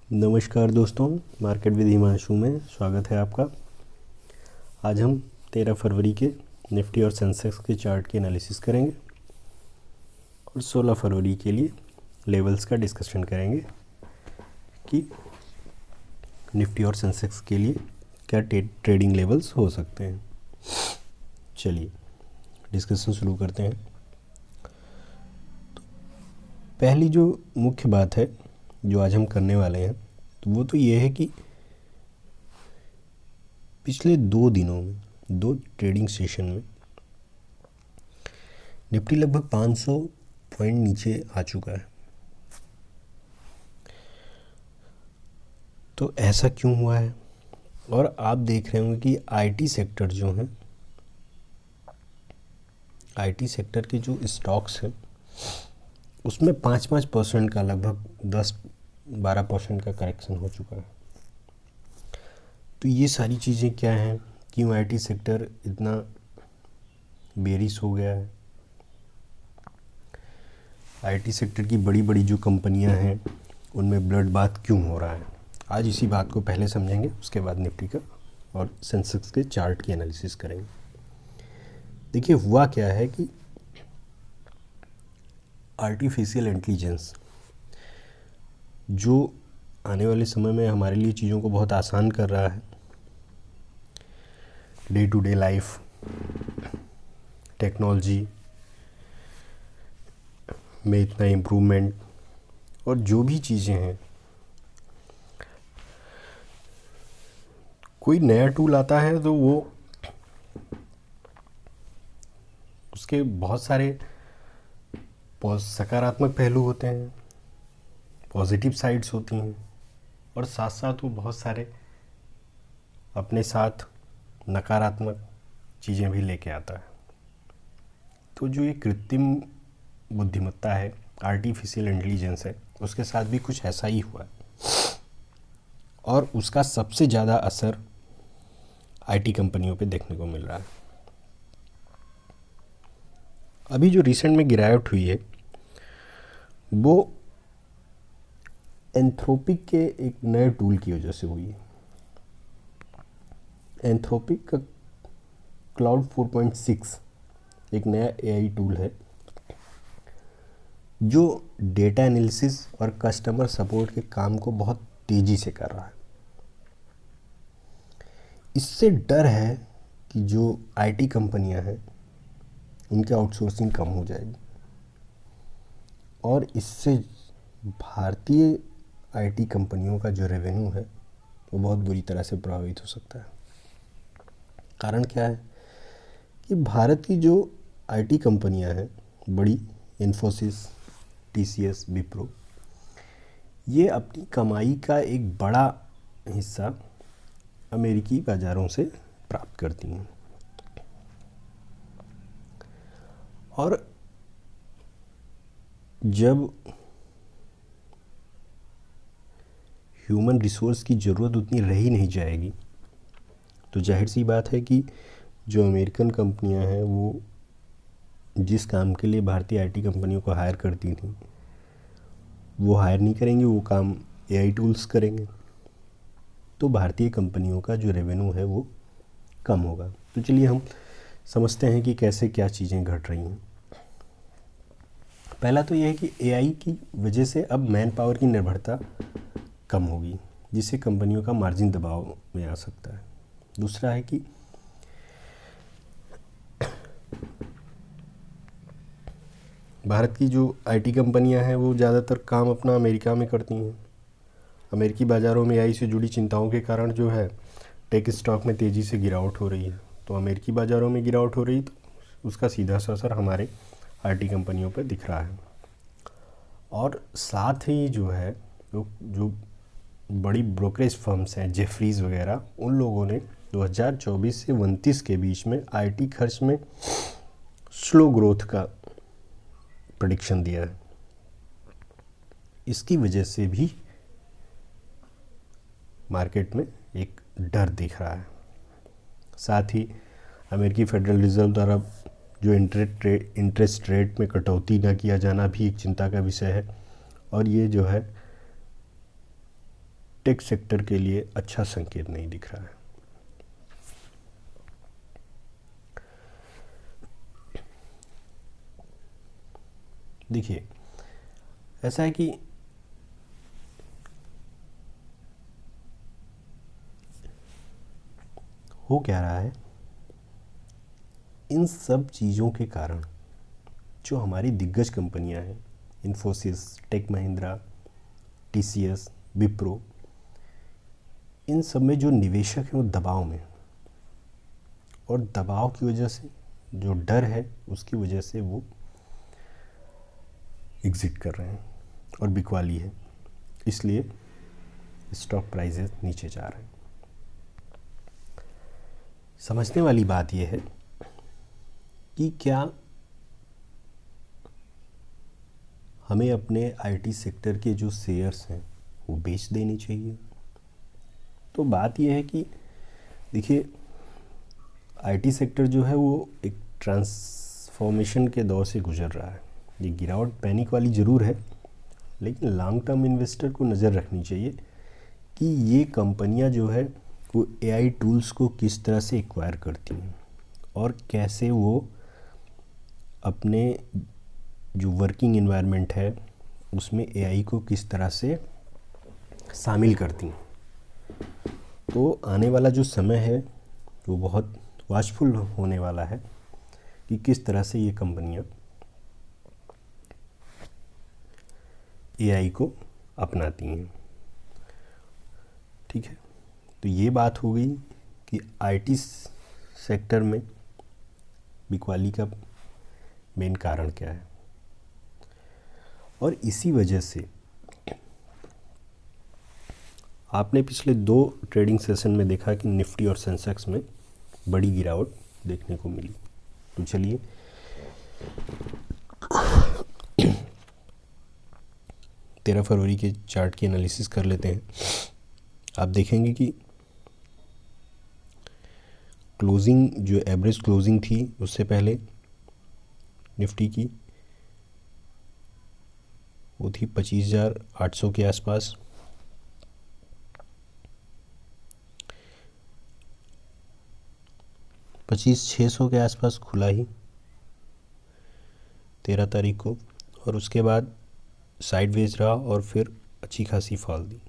नमस्कार दोस्तों, market with Himanshu में स्वागत है आपका। आज हम 13 फरवरी के निफ्टी और सेंसेक्स के चार्ट की एनालिसिस करेंगे और 16 फरवरी के लिए लेवल्स का डिस्कशन करेंगे कि निफ्टी और सेंसेक्स के लिए क्या ट्रेडिंग लेवल्स हो सकते हैं। चलिए डिस्कशन शुरू करते हैं। तो पहली जो मुख्य बात है जो आज हम करने वाले हैं तो वो तो ये है कि पिछले 2 दिनों में 2 ट्रेडिंग सेशन में निफ्टी लगभग 500 पॉइंट नीचे आ चुका है। तो ऐसा क्यों हुआ है? और आप देख रहे होंगे कि आईटी सेक्टर जो है, आईटी सेक्टर के जो स्टॉक्स हैं उसमें 5% का लगभग 10-12% का करेक्शन हो चुका है। तो ये सारी चीज़ें क्या हैं, क्यों आईटी सेक्टर इतना बेरिश हो गया है? आईटी सेक्टर की बड़ी बड़ी जो कंपनियां हैं उनमें ब्लड बाथ क्यों हो रहा है? आज इसी बात को पहले समझेंगे, उसके बाद निफ्टी का और सेंसेक्स के चार्ट की एनालिसिस करेंगे। देखिए हुआ क्या है कि आर्टिफिशियल इंटेलिजेंस जो आने वाले समय में हमारे लिए चीज़ों को बहुत आसान कर रहा है, day to day life, technology में इतना इम्प्रूवमेंट और जो भी चीज़ें हैं, कोई नया टूल आता है तो वो उसके बहुत सारे सकारात्मक पहलू होते हैं, पॉजिटिव साइड्स होती हैं और साथ साथ वो बहुत सारे अपने साथ नकारात्मक चीज़ें भी लेके आता है। तो जो ये कृत्रिम बुद्धिमत्ता है, आर्टिफिशियल इंटेलिजेंस है, उसके साथ भी कुछ ऐसा ही हुआ है और उसका सबसे ज़्यादा असर आईटी कंपनियों पे देखने को मिल रहा है। अभी जो रिसेंट में गिरावट हुई है वो एंथ्रोपिक के एक नए टूल की वजह से हुई है। एंथ्रोपिक का क्लाउड 4.6 एक नया एआई टूल है जो डेटा एनालिसिस और कस्टमर सपोर्ट के काम को बहुत तेज़ी से कर रहा है। इससे डर है कि जो आईटी कंपनियां हैं उनकी आउटसोर्सिंग कम हो जाएगी और इससे भारतीय आईटी कंपनियों का जो रेवेन्यू है वो बहुत बुरी तरह से प्रभावित हो सकता है। कारण क्या है कि भारत की जो आईटी कंपनियां हैं बड़ी, इन्फोसिस, टीसीएस, विप्रो, ये अपनी कमाई का एक बड़ा हिस्सा अमेरिकी बाज़ारों से प्राप्त करती हैं और जब ह्यूमन रिसोर्स की ज़रूरत उतनी रह ही नहीं जाएगी तो जाहिर सी बात है कि जो अमेरिकन कंपनियां हैं वो जिस काम के लिए भारतीय आईटी कंपनियों को हायर करती थी वो हायर नहीं करेंगे, वो काम एआई टूल्स करेंगे। तो भारतीय कंपनियों का जो रेवेन्यू है वो कम होगा। तो चलिए हम समझते हैं कि कैसे क्या चीज़ें घट रही हैं। पहला तो ये है कि एआई की वजह से अब मैन पावर की निर्भरता कम होगी, जिससे कंपनियों का मार्जिन दबाव में आ सकता है। दूसरा है कि भारत की जो आईटी कंपनियां हैं वो ज़्यादातर काम अपना अमेरिका में करती हैं। अमेरिकी बाज़ारों में एआई से जुड़ी चिंताओं के कारण जो है टेक स्टॉक में तेज़ी से गिरावट हो रही है। तो अमेरिकी बाज़ारों में गिरावट हो रही तो उसका सीधा सा असर हमारे आईटी कंपनियों पर दिख रहा है। और साथ ही जो है जो बड़ी ब्रोकरेज फर्म्स हैं, जेफरीज वगैरह, उन लोगों ने 2024 से 29 के बीच में आईटी खर्च में स्लो ग्रोथ का प्रेडिक्शन दिया है। इसकी वजह से भी मार्केट में एक डर दिख रहा है। साथ ही अमेरिकी फेडरल रिजर्व द्वारा जो इंटरेस्ट रेट में कटौती न किया जाना भी एक चिंता का विषय है और ये जो है टेक सेक्टर के लिए अच्छा संकेत नहीं दिख रहा है। देखिए, ऐसा है कि हो क्या रहा है, इन सब चीज़ों के कारण जो हमारी दिग्गज कंपनियां हैं, इन्फोसिस, टेक महिंद्रा, टीसीएस, विप्रो, इन सब में जो निवेशक हैं वो दबाव में, और दबाव की वजह से जो डर है उसकी वजह से वो एग्ज़िट कर रहे हैं और बिकवाली है, इसलिए स्टॉक प्राइसेस नीचे जा रहे हैं। समझने वाली बात यह है कि क्या हमें अपने आईटी सेक्टर के जो शेयर्स हैं वो बेच देने चाहिए। तो बात यह है कि देखिए, आईटी सेक्टर जो है वो एक ट्रांसफॉर्मेशन के दौर से गुजर रहा है। ये गिरावट पैनिक वाली ज़रूर है, लेकिन लॉन्ग टर्म इन्वेस्टर को नज़र रखनी चाहिए कि ये कंपनियां जो है वो एआई टूल्स को किस तरह से एक्वायर करती हैं और कैसे वो अपने जो वर्किंग एनवायरनमेंट है उसमें एआई को किस तरह से शामिल करती हैं। तो आने वाला जो समय है वो बहुत वाचफुल होने वाला है कि किस तरह से ये कंपनियां एआई को अपनाती हैं। ठीक है, तो ये बात हो गई कि आईटी सेक्टर में बिकवाली का मेन कारण क्या है, और इसी वजह से आपने पिछले 2 ट्रेडिंग सेशन में देखा कि निफ्टी और सेंसेक्स में बड़ी गिरावट देखने को मिली। तो चलिए 13 फरवरी के चार्ट की एनालिसिस कर लेते हैं। आप देखेंगे कि क्लोजिंग, जो एवरेज क्लोजिंग थी उससे पहले निफ्टी की, वो थी 25,800 के आसपास। $25,600 के आसपास खुला ही 13 तारीख को, और उसके बाद साइडवेज रहा और फिर अच्छी खासी फॉल दी।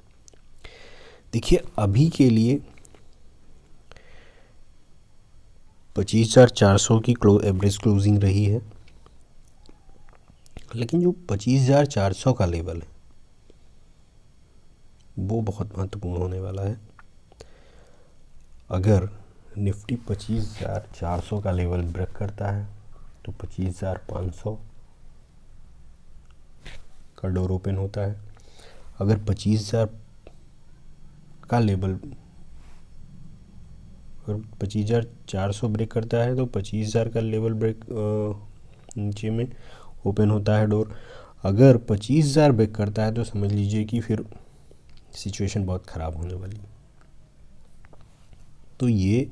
देखिए, अभी के लिए 25,400 की एवरेज क्लोजिंग रही है, लेकिन जो 25,400 का लेवल है वो बहुत महत्वपूर्ण होने वाला है। अगर निफ्टी 25,400 का लेवल ब्रेक करता है तो 25,500 का डोर ओपन होता है। अगर 25,000 का लेवल, अगर 25,400 ब्रेक करता है तो 25,000 का लेवल ब्रेक नीचे में ओपन होता है डोर। अगर 25,000 ब्रेक करता है तो समझ लीजिए कि फिर सिचुएशन बहुत ख़राब होने वाली। तो ये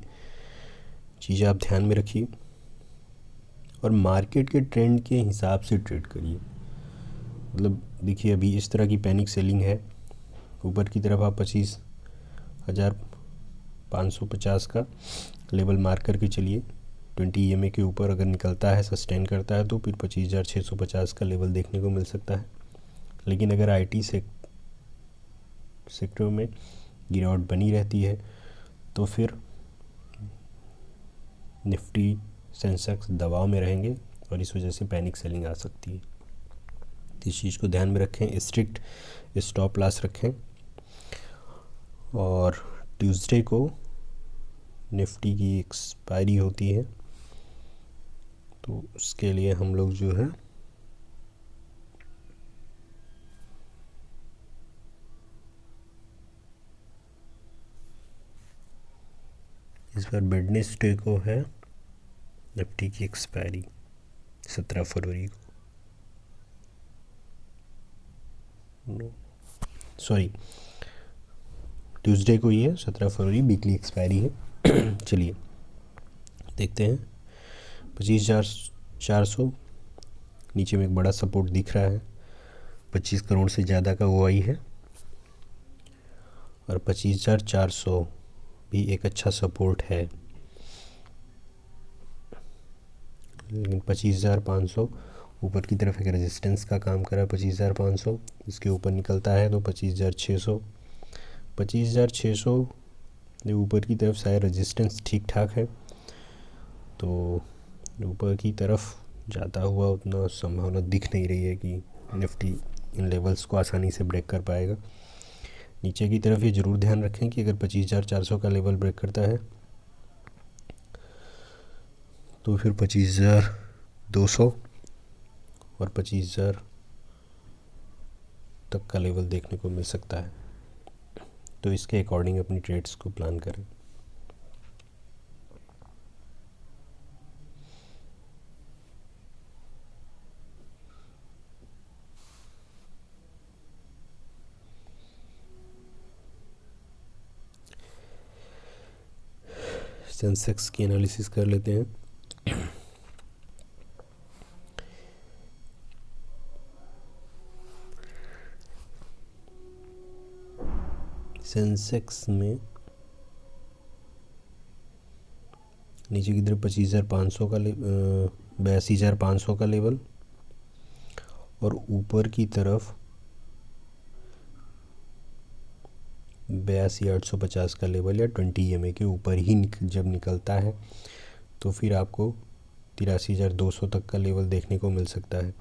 चीज़ें आप ध्यान में रखिए और मार्केट के ट्रेंड के हिसाब से ट्रेड करिए। मतलब देखिए, अभी इस तरह की पैनिक सेलिंग है, ऊपर की तरफ आप 25,550 का लेवल मार्क करके चलिए। 20 EMA के ऊपर अगर निकलता है, सस्टेन करता है, तो फिर 25,650 का लेवल देखने को मिल सकता है। लेकिन अगर आईटी सेक्टर में गिरावट बनी रहती है तो फिर निफ्टी, सेंसेक्स दबाव में रहेंगे और इस वजह से पैनिक सेलिंग आ सकती है। इस चीज़ को ध्यान में रखें, स्ट्रिक्ट स्टॉप लॉस रखें। और ट्यूसडे को निफ्टी की एक्सपायरी होती है, तो उसके लिए हम लोग जो है इस बार वेडनेसडे को है निफ्टी की एक्सपायरी, 17 फरवरी को, सॉरी ट्यूसडे को ही है, 17 फरवरी वीकली एक्सपायरी है। चलिए देखते हैं। 25,400 नीचे में एक बड़ा सपोर्ट दिख रहा है, 25 करोड़ से ज़्यादा का OI है। और 25,400 भी एक अच्छा सपोर्ट है, लेकिन 25,500 ऊपर की तरफ एक रेजिस्टेंस का काम करा। 25,500 इसके ऊपर निकलता है तो 25,600, 25,600 ऊपर की तरफ शायद रेजिस्टेंस ठीक ठाक है, तो ऊपर की तरफ जाता हुआ उतना संभावना दिख नहीं रही है कि निफ्टी इन लेवल्स को आसानी से ब्रेक कर पाएगा। नीचे की तरफ ये ज़रूर ध्यान रखें कि अगर 25,400 का लेवल ब्रेक करता है तो फिर 25,200 और 25,000 तक का लेवल देखने को मिल सकता है, तो इसके अकॉर्डिंग अपनी ट्रेड्स को प्लान करें। सेंसेक्स की एनालिसिस कर लेते हैं। सेंसेक्स में नीचे की तरफ 25,500 का 82,500 का लेवल और ऊपर की तरफ 82,850 का लेवल या 20 EMA के ऊपर ही जब निकलता है तो फिर आपको 83,200 तक का लेवल देखने को मिल सकता है।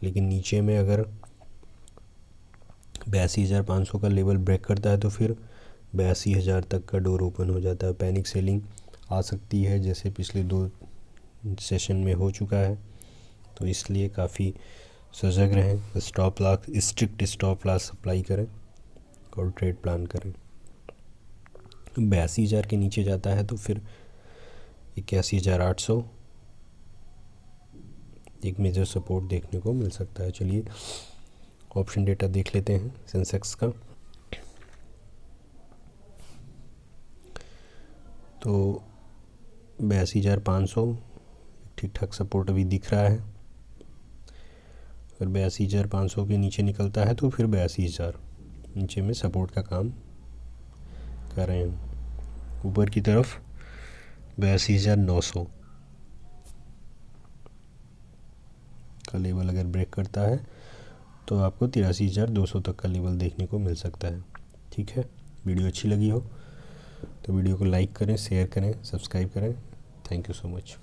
लेकिन नीचे में अगर 82,500 का लेवल ब्रेक करता है तो फिर 82,000 तक का डोर ओपन हो जाता है। पैनिक सेलिंग आ सकती है, जैसे पिछले 2 सेशन में हो चुका है, तो इसलिए काफ़ी सजग रहें। Stop loss, strict stop loss apply करें और ट्रेड प्लान करें। 82,000 के नीचे जाता है तो फिर 81,800 एक मेजर सपोर्ट देखने को मिल सकता है। चलिए ऑप्शन डेटा देख लेते हैं सेंसेक्स का। तो 82,500 ठीक ठाक सपोर्ट अभी दिख रहा है। अगर 82,500 के नीचे निकलता है तो फिर 82,000 नीचे में सपोर्ट का काम कर रहे हैं। ऊपर की तरफ 82,900 का लेवल अगर ब्रेक करता है तो आपको 83,200 तक का लेवल देखने को मिल सकता है। ठीक है, वीडियो अच्छी लगी हो तो वीडियो को लाइक करें, शेयर करें, सब्सक्राइब करें। Thank you so much.